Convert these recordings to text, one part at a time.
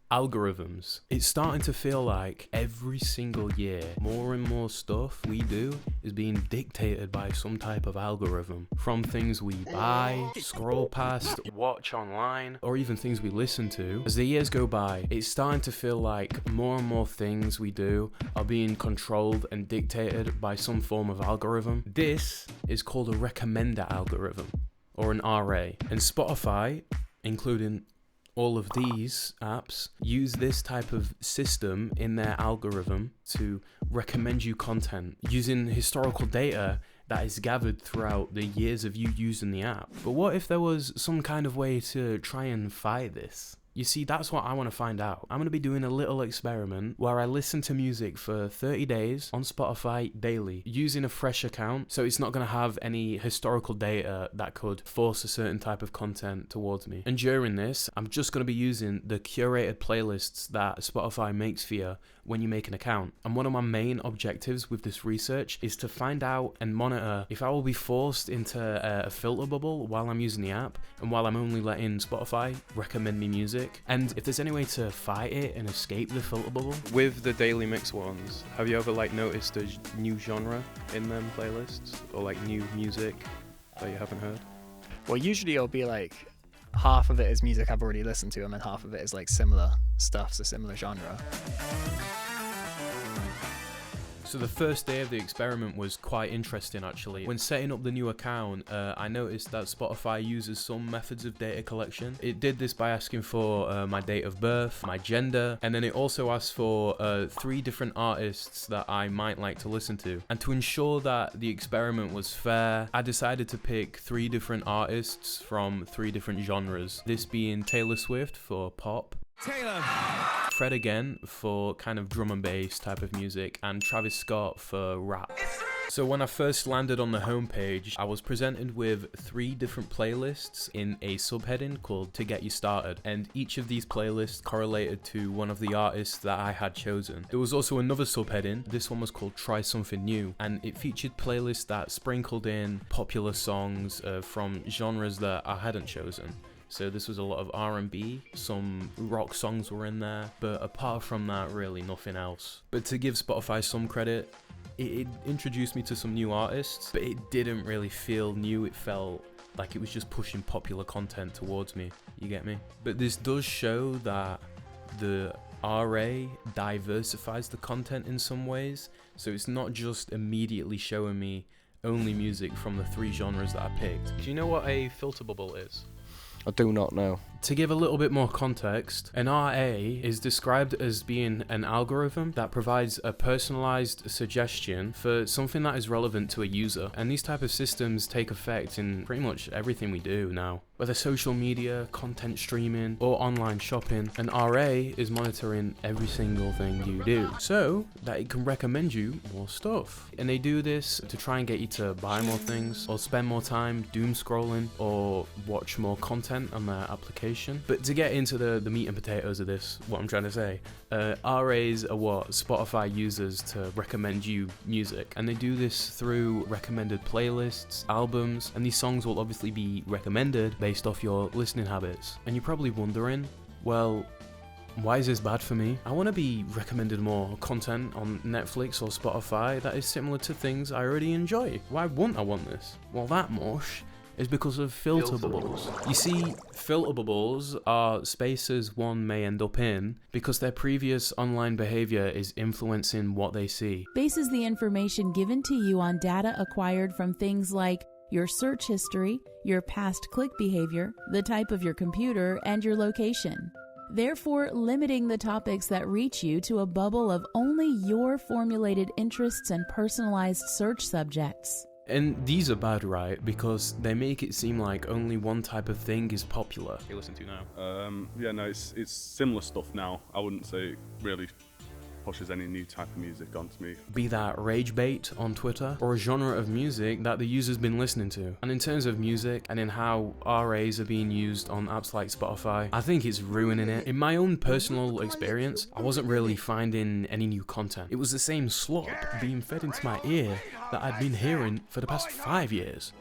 Algorithms. It's starting to feel like every single year, more and more stuff we do is being dictated by some type of algorithm. From things we buy, scroll past, watch online, or even things we listen to. As the years go by, it's starting to feel like more and more things we do are being controlled and dictated by some form of algorithm. This is called a recommender algorithm, or an RA. And Spotify, including all of these apps, use this type of system in their algorithm to recommend you content using historical data that is gathered throughout the years of you using the app. But what if there was some kind of way to try and fight this? You see, that's what I want to find out. I'm going to be doing a little experiment where I listen to music for 30 days on Spotify daily using a fresh account, so it's not going to have any historical data that could force a certain type of content towards me. And during this, I'm just going to be using the curated playlists that Spotify makes for you when you make an account. And one of my main objectives with this research is to find out and monitor if I will be forced into a filter bubble while I'm using the app and while I'm only letting Spotify recommend me music. And if there's any way to fight it and escape the filter bubble. With the daily mix ones, have you ever noticed a new genre in them playlists, or new music that you haven't heard? Well, usually it'll be half of it is music I've already listened to, and then half of it is similar stuff, so similar genre. So the first day of the experiment was quite interesting actually. When setting up the new account, I noticed that Spotify uses some methods of data collection. It did this by asking for my date of birth, my gender, and then it also asked for 3 different artists that I might like to listen to. And to ensure that the experiment was fair, I decided to pick 3 different artists from 3 different genres. This being Taylor Swift for pop, Taylor, Fred again for kind of drum and bass type of music, and Travis Scott for rap. So when I first landed on the homepage, I was presented with 3 different playlists in a subheading called To Get You Started, and each of these playlists correlated to one of the artists that I had chosen. There was also another subheading, this one was called Try Something New, and it featured playlists that sprinkled in popular songs from genres that I hadn't chosen. So this was a lot of R&B, some rock songs were in there, but apart from that, really nothing else. But to give Spotify some credit, it introduced me to some new artists, but it didn't really feel new. It felt like it was just pushing popular content towards me, you get me? But this does show that the RA diversifies the content in some ways, so it's not just immediately showing me only music from the 3 genres that I picked. Do you know what a filter bubble is? I do not know. To give a little bit more context, an RA is described as being an algorithm that provides a personalized suggestion for something that is relevant to a user. And these type of systems take effect in pretty much everything we do now. Whether social media, content streaming, or online shopping, an RA is monitoring every single thing you do so that it can recommend you more stuff. And they do this to try and get you to buy more things, or spend more time doom scrolling, or watch more content on their application. But to get into the meat and potatoes of this, what I'm trying to say, RAs are what Spotify uses to recommend you music, and they do this through recommended playlists, albums, and these songs will obviously be recommended based off your listening habits. And you're probably wondering, well, why is this bad for me? I want to be recommended more content on Netflix or Spotify that is similar to things I already enjoy. Why wouldn't I want this? Well, that mush is because of filter bubbles. You see, filter bubbles are spaces one may end up in because their previous online behavior is influencing what they see. Bases the information given to you on data acquired from things like your search history, your past click behavior, the type of your computer, and your location. Therefore, limiting the topics that reach you to a bubble of only your formulated interests and personalized search subjects. And these are bad, right? Because they make it seem like only one type of thing is popular. You listen to now? Yeah, no, it's similar stuff now. I wouldn't say it really pushes any new type of music onto me. Be that rage bait on Twitter, or a genre of music that the user's been listening to. And in terms of music, and in how RAs are being used on apps like Spotify, I think it's ruining it. In my own personal experience, I wasn't really finding any new content. It was the same slop being fed into my ear that I'd been hearing for the past 5 years.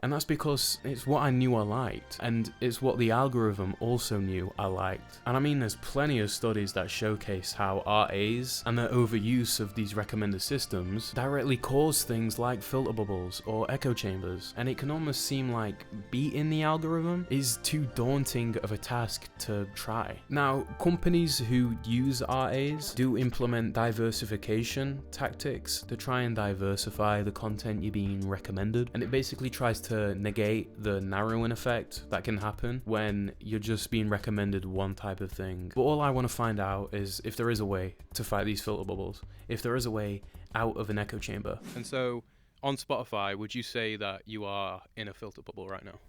And that's because it's what I knew I liked, and it's what the algorithm also knew I liked. And I mean, there's plenty of studies that showcase how RAs and the overuse of these recommender systems directly cause things like filter bubbles or echo chambers, and it can almost seem like beating the algorithm is too daunting of a task to try. Now, companies who use RAs do implement diversification tactics to try and diversify the content you're being recommended, and it basically tries to negate the narrowing effect that can happen when you're just being recommended one type of thing. But all I want to find out is if there is a way to fight these filter bubbles, if there is a way out of an echo chamber. And so on Spotify, would you say that you are in a filter bubble right now?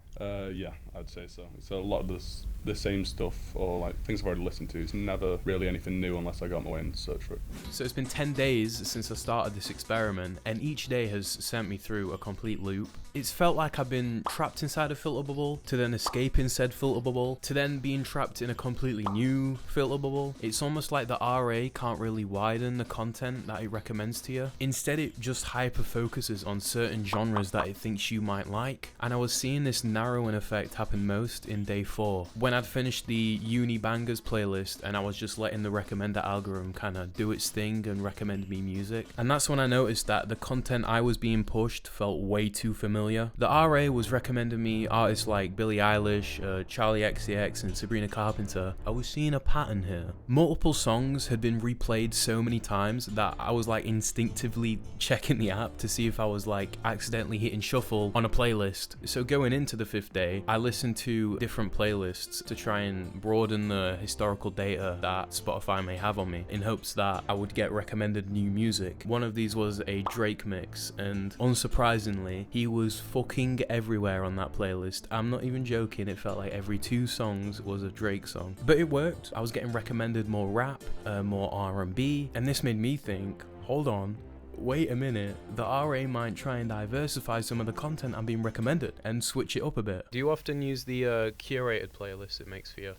Yeah, I'd say so. It's a lot of the same stuff, or like things I've already listened to. It's never really anything new unless I go on my way and search for it. So it's been 10 days since I started this experiment, and each day has sent me through a complete loop. It's felt like I've been trapped inside a filter bubble, to then escaping said filter bubble, to then being trapped in a completely new filter bubble. It's almost like the RA can't really widen the content that it recommends to you. Instead, it just hyper focuses on certain genres that it thinks you might like. And I was seeing this narrowing effect happen most in day 4, when I'd finished the Uni Bangers playlist and I was just letting the recommender algorithm kind of do its thing and recommend me music. And that's when I noticed that the content I was being pushed felt way too familiar. The RA was recommending me artists like Billie Eilish, Charlie XCX and Sabrina Carpenter. I was seeing a pattern here. Multiple songs had been replayed so many times that I was like instinctively checking the app to see if I was like accidentally hitting shuffle on a playlist. So going into the 5th day, I listened to different playlists to try and broaden the historical data that Spotify may have on me, in hopes that I would get recommended new music. One of these was a Drake mix, and unsurprisingly, he was fucking everywhere on that playlist. I'm not even joking, it felt like every 2 songs was a Drake song. But it worked. I was getting recommended more rap, more R&B, and this made me think, hold on, wait a minute, the RA might try and diversify some of the content I'm being recommended and switch it up a bit. Do you often use the curated playlist it makes for you?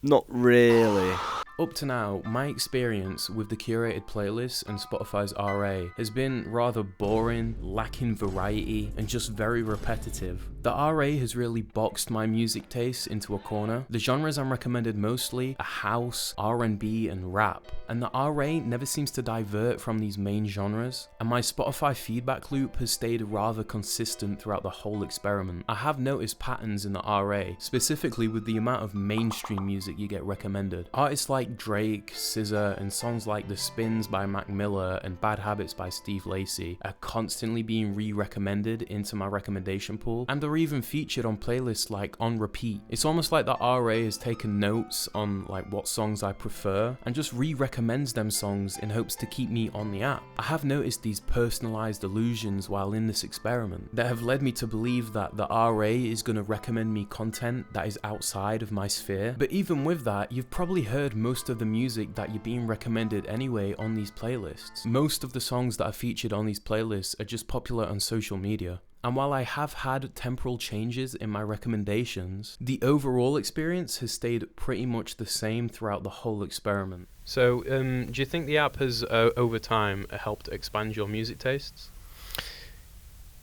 Not really. Up to now, my experience with the curated playlists and Spotify's RA has been rather boring, lacking variety, and just very repetitive. The RA has really boxed my music tastes into a corner. The genres I'm recommended mostly are house, R&B, and rap, and the RA never seems to divert from these main genres, and my Spotify feedback loop has stayed rather consistent throughout the whole experiment. I have noticed patterns in the RA, specifically with the amount of mainstream music you get recommended. Artists like Drake, SZA, and songs like The Spins by Mac Miller and Bad Habits by Steve Lacy are constantly being re-recommended into my recommendation pool, and are even featured on playlists like on repeat. It's almost like the RA has taken notes on like what songs I prefer and just re-recommends them songs in hopes to keep me on the app. I have noticed these personalized illusions while in this experiment that have led me to believe that the RA is going to recommend me content that is outside of my sphere. But even with that, you've probably heard most of the music that you're being recommended anyway on these playlists. Most of the songs that are featured on these playlists are just popular on social media. And while I have had temporal changes in my recommendations, the overall experience has stayed pretty much the same throughout the whole experiment. So, do you think the app has, over time, helped expand your music tastes?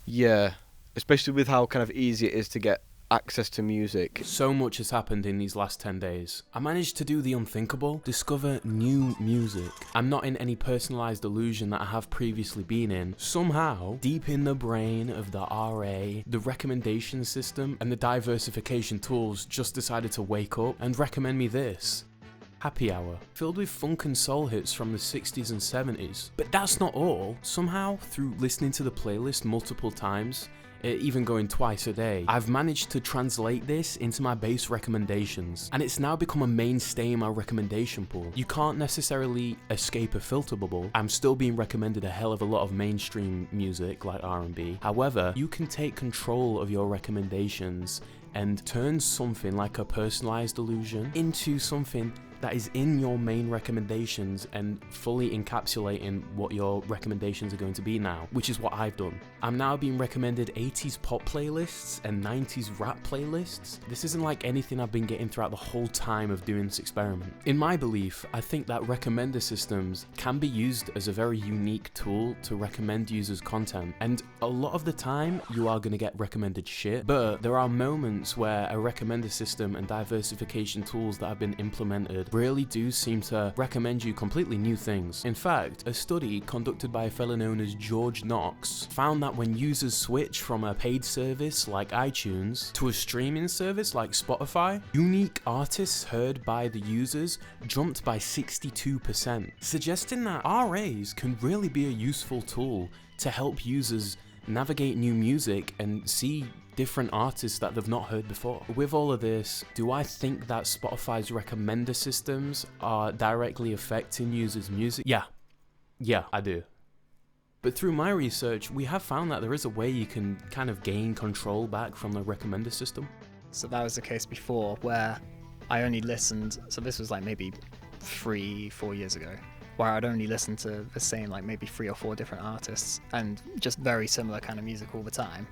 Yeah, especially with how kind of easy it is to get access to music. So much has happened in these last 10 days. I managed to do the unthinkable, discover new music. I'm not in any personalized illusion that I have previously been in. Somehow, deep in the brain of the RA, the recommendation system and the diversification tools just decided to wake up and recommend me this. Happy Hour, filled with funk and soul hits from the 60s and 70s. But that's not all. Somehow, through listening to the playlist multiple times, even going twice a day, I've managed to translate this into my base recommendations, and it's now become a mainstay in my recommendation pool. You can't necessarily escape a filter bubble. I'm still being recommended a hell of a lot of mainstream music like R&B. However, you can take control of your recommendations and turn something like a personalized illusion into something that is in your main recommendations and fully encapsulating what your recommendations are going to be now, which is what I've done. I'm now being recommended 80s pop playlists and 90s rap playlists. This isn't like anything I've been getting throughout the whole time of doing this experiment. In my belief, I think that recommender systems can be used as a very unique tool to recommend users content, and a lot of the time you are going to get recommended shit, but there are moments where a recommender system and diversification tools that have been implemented really do seem to recommend you completely new things. In fact, a study conducted by a fellow known as George Knox found that when users switch from a paid service like iTunes to a streaming service like Spotify, unique artists heard by the users jumped by 62%, suggesting that RAs can really be a useful tool to help users navigate new music and see different artists that they've not heard before. With all of this, do I think that Spotify's recommender systems are directly affecting users' music? Yeah, I do. But through my research, we have found that there is a way you can kind of gain control back from the recommender system. So that was the case before, where I only listened, so this was like maybe 3-4 years ago, where I'd only listen to the same like maybe 3 or 4 different artists and just very similar kind of music all the time.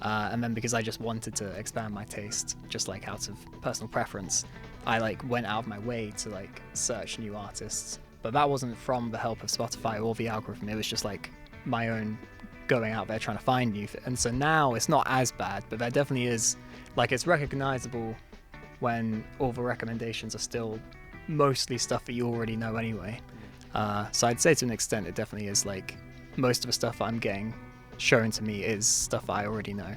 And then because I just wanted to expand my taste, just like out of personal preference, I like went out of my way to like search new artists. But that wasn't from the help of Spotify or the algorithm. It was just like my own going out there trying to find new and so now it's not as bad, but there definitely is, like, it's recognizable when all the recommendations are still mostly stuff that you already know anyway. So I'd say to an extent it definitely is, like, most of the stuff I'm getting shown to me is stuff I already know.